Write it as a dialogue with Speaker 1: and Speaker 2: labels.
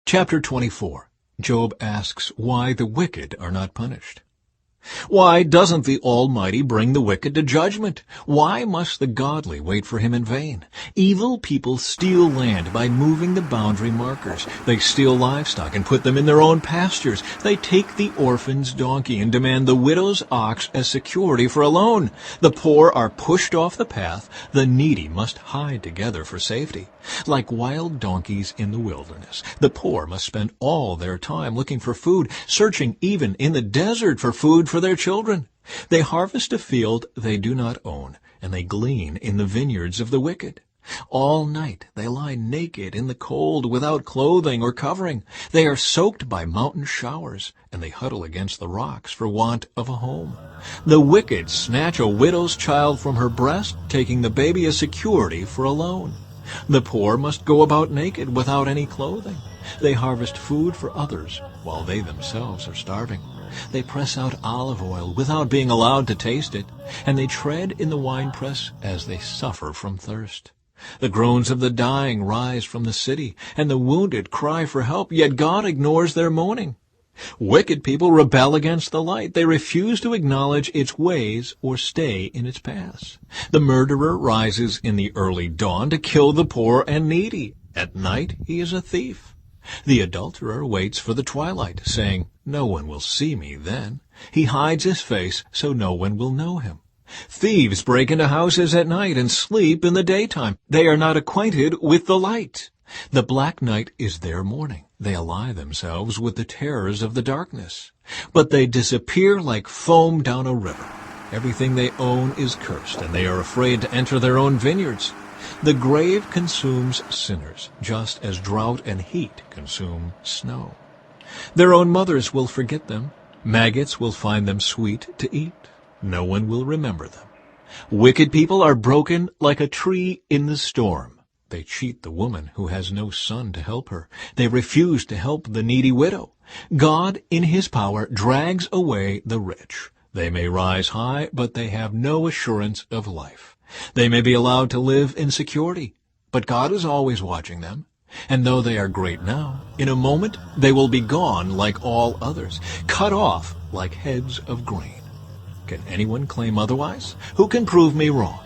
Speaker 1: Chapter 24. Job asks why the wicked are not punished. Why doesn't the Almighty bring the wicked to judgment? Why must the godly wait for him in vain? Evil people steal land by moving the boundary markers. They steal livestock and put them in their own pastures. They take the orphan's donkey and demand the widow's ox as security for a loan. The poor are pushed off the path. The needy must hide together for safety. Like wild donkeys in the wilderness, the poor must spend all their time looking for food, searching even in the desert for food for their children. They harvest a field they do not own, and they glean in the vineyards of the wicked. All night they lie naked in the cold without clothing or covering. They are soaked by mountain showers, and they huddle against the rocks for want of a home. The wicked snatch a widow's child from her breast, taking the baby as security for a loan. The poor must go about naked without any clothing. They harvest food for others while they themselves are starving. They press out olive oil without being allowed to taste it, and they tread in the winepress as they suffer from thirst. The groans of the dying rise from the city, and the wounded cry for help, yet God ignores their moaning. Wicked people rebel against the light. They refuse to acknowledge its ways or stay in its paths. The murderer rises in the early dawn to kill the poor and needy. At night he is a thief. The adulterer waits for the twilight, saying, "No one will see me then." He hides his face so no one will know him. Thieves break into houses at night and sleep in the daytime. They are not acquainted with the light. The black night is their morning. They ally themselves with the terrors of the darkness. But they disappear like foam down a river. Everything they own is cursed, and they are afraid to enter their own vineyards. The grave consumes sinners, just as drought and heat consume snow. Their own mothers will forget them. Maggots will find them sweet to eat. No one will remember them. Wicked people are broken like a tree in the storm. They cheat the woman who has no son to help her. They refuse to help the needy widow. God, in his power, drags away the rich. They may rise high, but they have no assurance of life. They may be allowed to live in security, but God is always watching them. And though they are great now, in a moment they will be gone like all others, cut off like heads of grain. Can anyone claim otherwise? Who can prove me wrong?